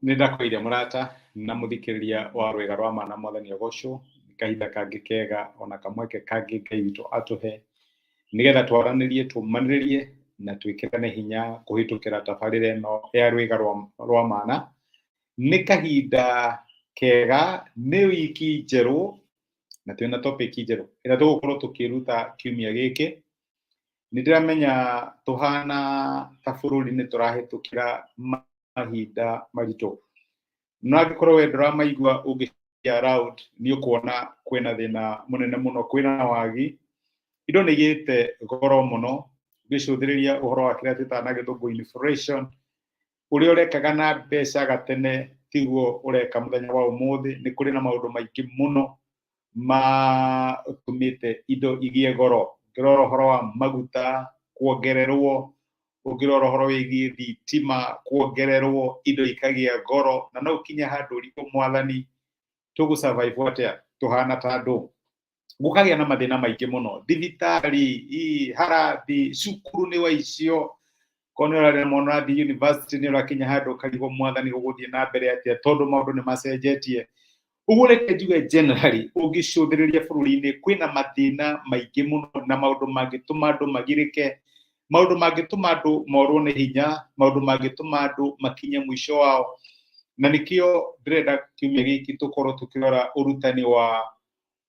Nindakwĩire mũrata na mũthikĩrĩria wa rwĩga rwa mana mwathani agocwo kahinda kangĩ kega ona kamweke kangĩ Ngai witũ atũhe nigetha twaranĩrie tũmanĩrĩrie na twĩkĩrane hinya kũhĩtũkĩra tabarĩra ĩno ya rwĩga rwa mana. Nĩ kahinda kega, nĩ wiki njerũ na twĩna topic njerũ ĩrĩa tũgũkorwo tũkĩruta kiumia gĩkĩ. Nĩndĩramenya tũhana ta bũrũri nĩ tũrahĩtũkĩra mahinda maritũ, no angĩkorwo we ndũramaigua ũngĩcia around nĩ ũkuona kwĩna thĩna mũnene mũno, kwĩna wagi, indo nĩ igĩte goro mũno, ngĩcũthĩrĩria ũhoro wa kĩrĩa twĩtaga na gĩthũngũ inflation, ũrĩa ũrekaga na mbeca gatene tiguo ũreka mũthenya wa ũmũthĩ. Nĩ kũrĩ na maũndũ maingĩ mũno matũmĩte indo igĩe goro, ũngĩrora ũhoro wa maguta kuongererwo, ũngĩrora ũhoro wĩgiĩ thitima kuongererwo, indo ikagĩa goro, na no ũkinye handũ ũritũ mwathani tũgũ survive atĩa tũhana ta andũ. Gũkagĩa na mathĩna maingĩ mũno, thibitarĩ, harathi, cukuru nĩ wa icio, kono ũrarĩa mwana ũrathiĩ university nĩ ũrakinya handũ ũkarigwo mwathani gũgũthiĩ na mbere atĩa tondũ maũndũ nĩ macenjetie. Ũguo reke njuge generally ũngĩcũthĩrĩria bũrũri-inĩ kwĩna mathĩna maingĩ mũno na maũndũ mangĩtũma andũ magirĩke, maũndũ mangĩtũma andũ morwo nĩ hinya, maũndũ mangĩtũma andũ makinye mũico wao. Na nĩkĩo ndĩrenda kiumia gĩkĩ tũkorwo tũkĩrora ũrutani wa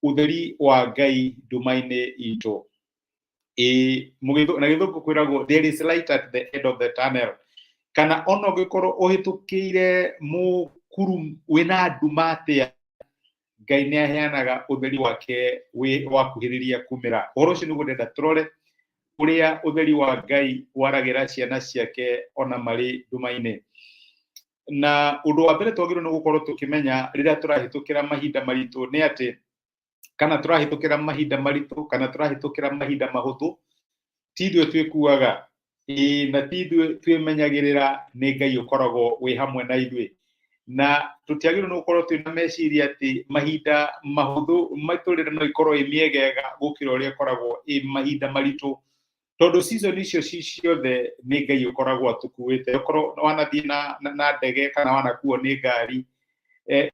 ũtheri wa Ngai nduma-inĩ itũ. Na gĩthũngũ kwĩragwo there is light at the end of the tunnel, kana ona ũngĩkorwo ũhĩtũkĩire mũkuru wĩna nduma atĩa, Ngai nĩ aheanaga ũtheri wake wakuhĩrĩria kumĩra. Ũhoro ũcio nĩguo ndĩrenda tũrore ũrĩa ũtheri wa Ngai waragĩra ciana ciake ona marĩ nduma-inĩ. Na ũndũ wa mbere twagĩrĩirwo nĩ gũkorwo tũkĩmenya rĩrĩa tũrahĩtũkĩra mahinda maritũ nĩ atĩ, kana tũrahĩtũkĩra mahinda maritũ kana tũrahĩtũkĩra mahinda mahũthũ, ti ithuĩ twĩkuaga, na ti ithuĩ twĩmenyagĩrĩra, nĩ Ngai ũkoragwo wĩ hamwe na ithuĩ. Na tũtiagĩrĩirwo nĩ gũkorwo twĩna meciria atĩ mahinda mahũthũ matũrĩre no ikorwo ĩ mĩegega gũkĩra ũrĩa ĩkoragwo ĩ mahinda maritũ, tondũ season icio ciothe nĩ Ngai ũkoragwo atũkuĩte. Ũkorwo wanathiĩ na ndege kana wanakuo nĩ ngari,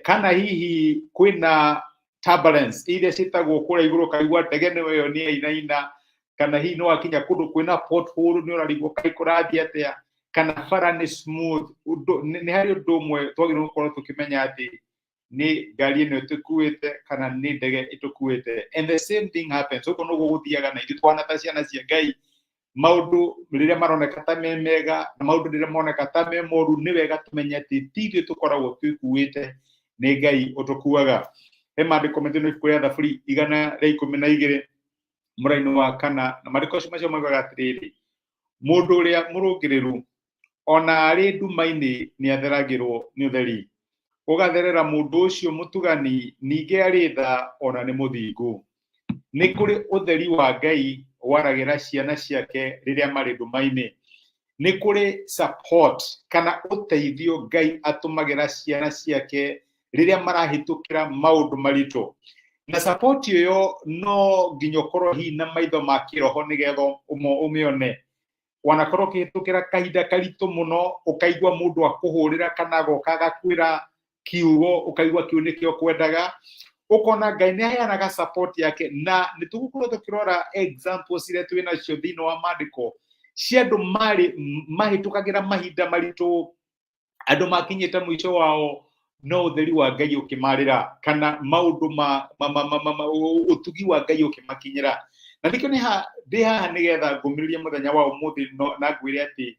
kana hihi kwĩna turbulence iria ciĩtagwo kũrĩa igũrũ ũkaigua ndege nĩyo nĩ yainaina, kana hihi no wakinya kũndũ kwĩna pothole nĩ ũrarigwo kaĩ kũrathiĩ atĩa, kana bara nĩ smooth. Nĩ harĩ ũndũ ũmwe twagĩrĩirwo gũkorwo tũkĩmenya atĩ nĩ ngari ĩno ĩtũkuĩte kana nĩ ndege ĩtũkuĩte, and the same thing happens. Ũguo nĩguo gũthiaga na ithuĩ tũhana ta ciana cia Ngai. Maũndũ rĩrĩa maroneka ta me mega na maũndũ rĩrĩa moneka ta me moru, nĩ wega tũmenye atĩ ti ithuĩ tũkoragwo twĩkuĩte, nĩ Ngai ũtũkuaga. He maandĩko maingĩ ibuku rĩa Thaburi 112 mũraini wa 4, na maandĩko macio moigaga atĩrĩrĩ: mũndũ ũrĩa mũrũngĩrĩru ona arĩ nduma-inĩ nĩ atheragĩrwo nĩ ũtheri, ũgatherera mũndũ ũcio mũtugani, ningĩ arĩ tha ona nĩ mũthingu. Nĩ kũrĩ ũtheri wa Ngai waragĩra ciana ciake rĩrĩa marĩ nduma-inĩ. Nĩ kũrĩ support kana ũteithio Ngai atũmagĩra ciana ciake rĩrĩa marahĩtũkĩra maũndũ maritũ. Na support ĩyo no nginya ũkorwo hihi na maitho ma kĩroho nĩgetha ũmĩone. Wanakorwo ũkĩhĩtũkĩra kahinda karitũ mũno, ũkaigua mũndũ akũhũrĩra kana agoka agakwĩra kiugo, ũkaigua kiu nĩkĩo ũkwendaga, ũkona Ngai nĩ aheanaga support yake. Na nĩ tũgũkorwo tũkĩrora examples iria twĩ nacio thĩinĩ wa maandĩko cia andũ mahĩtũkagĩra mahinda maritũ, andũ makinyĩte mũico wao, no ũtheri wa Ngai ũkĩmarĩra, kana maũndũ ũtugi wa Ngai ũkĩmakinyĩra. Na nĩkĩo ndĩ haha nĩgetha ngũmĩrĩrie mũthenya wa ũmũthĩ na ngwĩre atĩ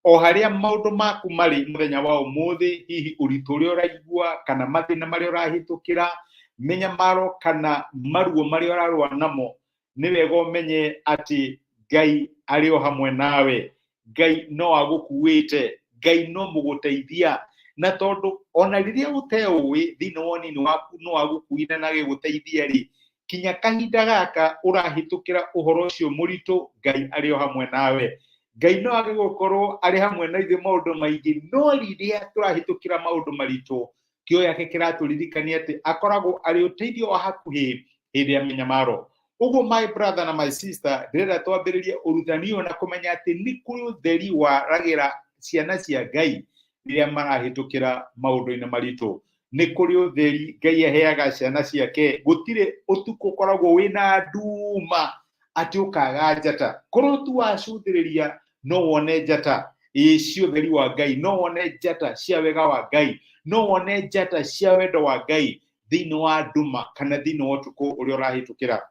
o harĩa maũndũ maku marĩ mũthenya wa ũmũthĩ, hihi ũritũ ũrĩa ũraigua kana mathĩna marĩa ũrahĩtũkĩra, mĩnyamaro kana maruo marĩa ũrarũa namo, nĩ wega ũmenye atĩ Ngai arĩ o hamwe nawe. Ngai no agũkuĩte, Ngai no mũgũteithia. Na tondũ ona rĩrĩa ũteũĩ thĩinĩ wa ũnini waku no agũkuire na agĩgũteithia rĩ, kinya kahinda gaka ũrahĩtũkĩra ũhoro ũcio mũritũ, Ngai arĩ o hamwe nawe. Ngai no age gũkorwo arĩ hamwe na ithuĩ maũndũ maingĩ, no rĩrĩa tũrahĩtũkĩra maũndũ maritũ, kĩo yake kĩratũririkania atĩ akoragwo arĩ ũteithio wa hakuhĩ hĩndĩ ya mĩnyamaro. Ũguo my brother na my sister, ndĩrenda twambĩrĩrie ũrutani ũyũ na kũmenya atĩ nĩ kũrĩ ũtheri waragĩra ciana cia Ngai riria marahitukira maundu-ini maritu ni kuri utheri Ngai aheaga ciana ciake gutire utuko koragwo wina nduma ati ukaga njata korwo tu wacuthiriria no wone njata cio utheri wa Ngai no wone njata cia wega wa Ngai no wone njata cia wendo wa Ngai thiini wa nduma kana thiini wa utuko uria urahitukira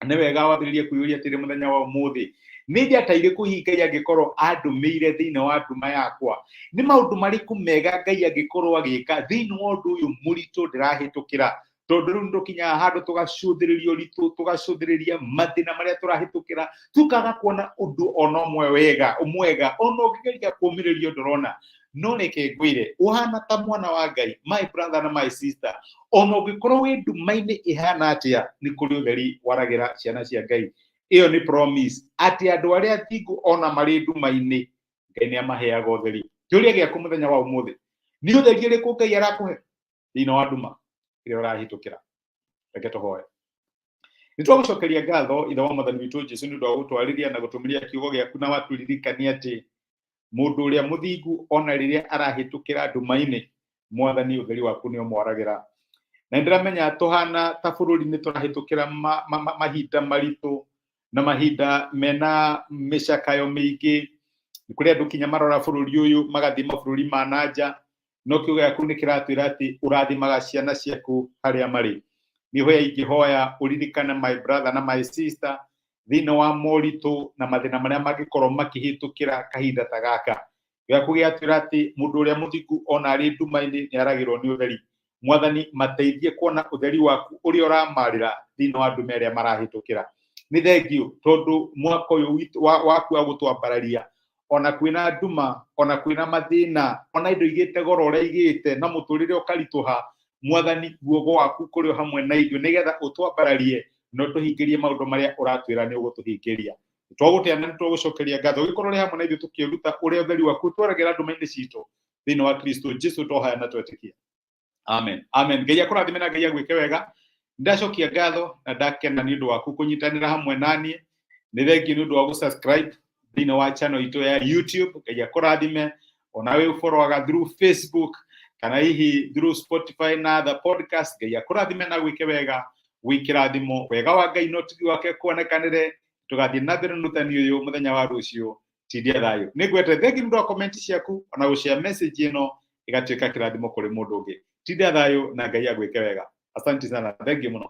ni wega wambiririe kwiyuria atiri muthenya wa umuthi ni njata iriku Ngai angikorwo andumiire thiini wa nduma yakwa ni maundu mariku mega Ngai angikorwo agika thiini wa undu uyu muritu ndirahitukira tondu riu ndukinya handu tugacuthiriria uritu tugacuthiriria mathina maria turahitukira tukaga kuona undu ona umwe wega umwega ona ungigeria kumiriria ndurona no reke ngwire uhana ta mwana wa Ngai my brother na my sister ona ungikorwo wi nduma-ini ihana atia ni kuri utheri waragira ciana cia Ngai iyo ni promise ati andu aria thingu ona mari nduma-ini Ngai ni amaheaga utheri kiuria giaku muthenya wa umuthi ni utheri uriku Ngai arakuhe thiini wa nduma iria urahitukira reke tuhoe nitwagucokeria ngatho ithe wa Mwathani witu Jesu ni undu wa gutwariria na gutumiria kiugo giaku na waturirikania ati mundu uria muthingu ona riria arahitukira nduma-ini Mwathani utheri waku ni umwaragira na ndiramenya tuhana ta bururi ni turahitukira mahinda maritu na mahinda mena micakayo mingi kuri andu kinya marora bururi uyu magathi mabururi ma nanja no kiugo giaku ni kiratwira ati urathimaga ciana ciaku haria mari niho ingihoya uririkane my brother na my sister thiini wa moritu na mathina maria mangikorwo makihitukira kahinda ta gaka giaku giatwira ati mundu uria muthingu ona ari nduma-ini ni aragirwo ni utheri Mwathani mateithie kuona utheri waku uria uramarira thiini wa nduma iria marahitukira ni thengiu tondu mwaka uyu waku wa gutwambararia ona kwina nduma ona kwina mathina ona indo igite goro uria igite na muturire ukarituha Mwathani guogo waku kuri hamwe na ithuĩ nigetha utwambararie no tuhingirie maundu maria uratwira ni ugutuhingiria twaguteana ni twagucokeria ngatho gikorwo ri hamwe na ithuĩ tukiruta uria utheri waku twaragira nduma-ini citu thiini wa Kristo Jesu twohaya na twetikia amen amen Ngai akurathime na Ngai agwike wega ndacokia ngatho na ndakena ni undu waku kunyitanira hamwe nani ni thengiũ ni undu wa gusubscribe thiini wa channel itu ya YouTube Ngai akurathime ona we followaga through Facebook kana hihi through Spotify na the podcast Ngai akurathime na gwike wega wikirathimo wega wa Ngai no tigi wake kuonekanire tugathie na mbere nutani uyu muthenya wa rucio tindia thayo nigwete thengiũ ndu wa comment ciaku ona gushare message ino igatuika kirathimo kuri mundu ungi tindia thayo na Ngai agwike wega asante sana thengiũ muno